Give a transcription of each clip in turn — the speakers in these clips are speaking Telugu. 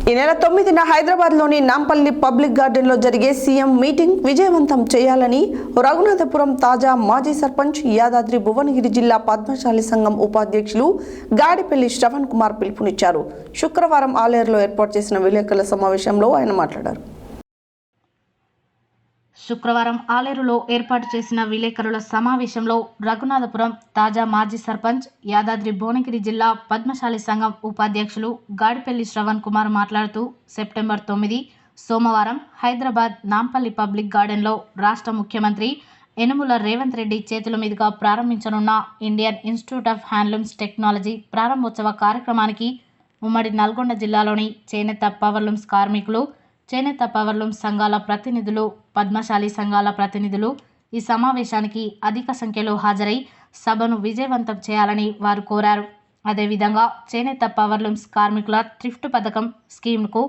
ఈ నెల 9న హైదరాబాద్లోని నాంపల్లి పబ్లిక్ గార్డెన్లో జరిగే సీఎం మీటింగ్ విజయవంతం చేయాలని రఘునాథపురం తాజా మాజీ సర్పంచ్ యాదాద్రి భువనగిరి జిల్లా పద్మశాలి సంఘం ఉపాధ్యక్షులు గాడిపల్లి శ్రవణ్ కుమార్ పిలుపునిచ్చారు. శుక్రవారం ఆలేరులో ఏర్పాటు చేసిన విలేకరుల సమావేశంలో ఆయన మాట్లాడారు. శుక్రవారం ఆలేరులో ఏర్పాటు చేసిన విలేకరుల సమావేశంలో రఘునాథపురం తాజా మాజీ సర్పంచ్ యాదాద్రి భువనగిరి జిల్లా పద్మశాలి సంఘం ఉపాధ్యక్షులు గాడిపల్లి శ్రవణ్ కుమార్ మాట్లాడుతూ సెప్టెంబర్ 9 సోమవారం హైదరాబాద్ నాంపల్లి పబ్లిక్ గార్డెన్లో రాష్ట్ర ముఖ్యమంత్రి యనుమల రేవంత్ రెడ్డి చేతుల మీదుగా ప్రారంభించనున్న Indian institute of handlooms technology ప్రారంభోత్సవ కార్యక్రమానికి ఉమ్మడి నల్గొండ జిల్లాలోని చేనేత పవర్లూమ్స్ కార్మికులు, చేనేత పవర్లూమ్స్ సంఘాల ప్రతినిధులు, పద్మశాలి సంఘాల ప్రతినిధులు ఈ సమావేశానికి అధిక సంఖ్యలో హాజరై సభను విజయవంతం చేయాలని వారు కోరారు. అదేవిధంగా చేనేత పవర్లూమ్స్ కార్మికుల థ్రిఫ్ట్ పథకం స్కీమ్కు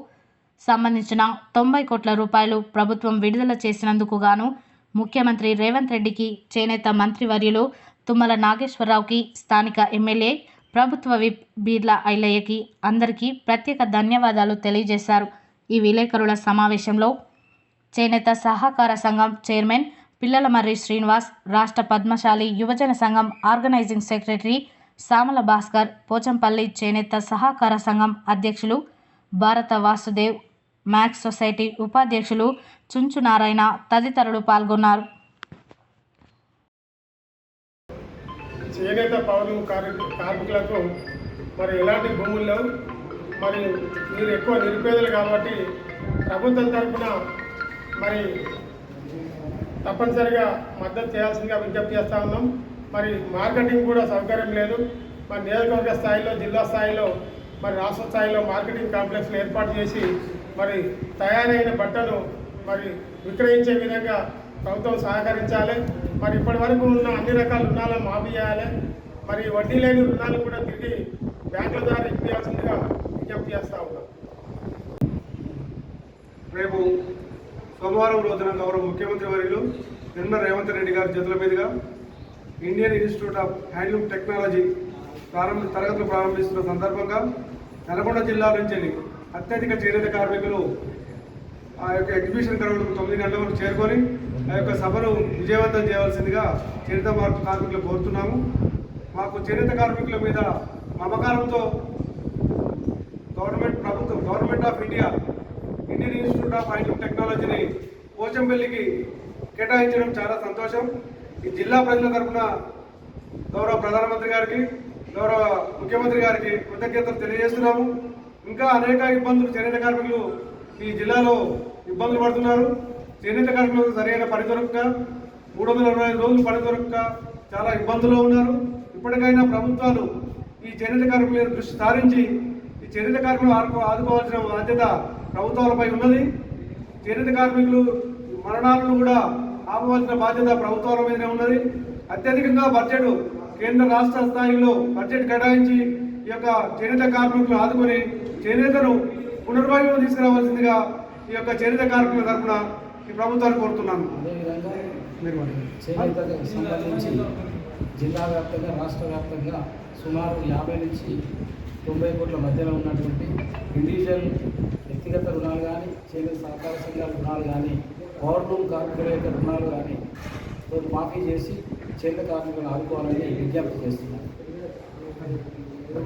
సంబంధించిన 90 కోట్ల రూపాయలు ప్రభుత్వం విడుదల చేసినందుకు గాను ముఖ్యమంత్రి రేవంత్ రెడ్డికి, చేనేత మంత్రివర్యులు తుమ్మల నాగేశ్వరరావుకి, స్థానిక ఎమ్మెల్యే ప్రభుత్వ విప్ బీర్లా ఐలయ్యకి అందరికీ ప్రత్యేక ధన్యవాదాలు తెలియజేశారు. ఈ విలేకరుల సమావేశంలో చేనేత సహకార సంఘం చైర్మన్ పిల్లలమర్రి శ్రీనివాస్, రాష్ట్ర పద్మశాలి యువజన సంఘం ఆర్గనైజింగ్ సెక్రటరీ సామల భాస్కర్, పోచంపల్లి చేనేత సహకార సంఘం అధ్యక్షులు భారత వాసుదేవ్, మ్యాక్స్ సొసైటీ ఉపాధ్యక్షులు చుంచు నారాయణ తదితరులు పాల్గొన్నారు. చేనేత పౌరులు కార్మికులకు మరి ఎలాంటి భూములు లేవు, మరి మీరు ఎక్కువ నిరుపేదలు కాబట్టి ప్రభుత్వం తరఫున మరి తప్పనిసరిగా మద్దతు చేయాల్సిందిగా విజ్ఞప్తి చేస్తూ ఉన్నాం. మరి మార్కెటింగ్ కూడా సౌకర్యం లేదు. మరి నియోజకవర్గ స్థాయిలో, జిల్లా స్థాయిలో, మరి రాష్ట్ర స్థాయిలో మార్కెటింగ్ కాంప్లెక్స్లు ఏర్పాటు చేసి మరి తయారైన బట్టను మరి విక్రయించే విధంగా ప్రభుత్వం సహకరించాలి. మరి ఇప్పటి వరకు ఉన్న అన్ని రకాల రుణాలను మాఫీ చేయాలి. మరి వడ్డీ లేని రుణాలు కూడా తిరిగి బ్యాంకుల ద్వారా ఇప్పించాల్సిందిగా విజ్ఞప్తి చేస్తూ ఉన్నాం. రేపు సోమవారం రోజున గౌరవ ముఖ్యమంత్రి వర్యులు యనుమల రేవంత్ రెడ్డి గారి చేతుల మీదుగా Indian institute of handloom technology తరగతులు ప్రారంభిస్తున్న సందర్భంగా నల్గొండ జిల్లా నుంచి అత్యధిక చేనేత కార్మికులు ఆ యొక్క ఎగ్జిబిషన్ గ్రౌండ్కు 9 గంటల వరకు చేరుకొని ఆ యొక్క సభను విజయవంతం చేయవలసిందిగా చేనేత కార్మికులు కోరుతున్నాము. మాకు చేనేత కార్మికుల మీద మమకారంతో government of India Indian institute of handloom టెక్నాలజీని పోచంపల్లికి కేటాయించడం చాలా సంతోషం. ఈ జిల్లా ప్రజల తరఫున గౌరవ ప్రధానమంత్రి గారికి, గౌరవ ముఖ్యమంత్రి గారికి కృతజ్ఞతలు తెలియజేస్తున్నాము. ఇంకా అనేక ఇబ్బందులు చేనేత కార్మికులు ఈ జిల్లాలో ఇబ్బందులు పడుతున్నారు. చేనేత కార్మికులకు సరైన పని దొరకక, 365 రోజులు పని దొరకక చాలా ఇబ్బందుల్లో ఉన్నారు. ఇప్పటికైనా ప్రభుత్వాలు ఈ చేనేత కార్మికుల దృష్టి సారించి ఈ చేనేత కార్మికులు ఆదుకోవాల్సిన బాధ్యత ప్రభుత్వాలపై ఉన్నది. చేనేత కార్మికులు మరణాలను కూడా ఆపవలసిన బాధ్యత ప్రభుత్వాల మీదనే ఉన్నది. అత్యధికంగా బడ్జెట్ కేంద్ర రాష్ట్ర స్థాయిలో బడ్జెట్ కేటాయించి ఈ యొక్క చేనేత కార్మికులు ఆదుకొని చేనేతను పునర్వైభవం తీసుకురావాల్సిందిగా ఈ యొక్క చేనేత కార్మికుల తరఫున ఈ ప్రభుత్వాన్ని కోరుతున్నాను. అదేవిధంగా చేనేతకు సంబంధించి జిల్లా వ్యాప్తంగా, రాష్ట్ర వ్యాప్తంగా సుమారు 50 నుంచి 90 కోట్ల మధ్యలో ఉన్నటువంటి ఇండివిజువల్ వ్యక్తిగత రుణాలు కానీ, చేనేత సహకార సంఘాల రుణాలు కానీ, పవర్లూమ్ కార్మికుల యొక్క రుణాలు కానీ మాఫీ చేసి చేనేత కార్మికులను ఆదుకోవాలని విజ్ఞప్తి చేస్తున్నాను.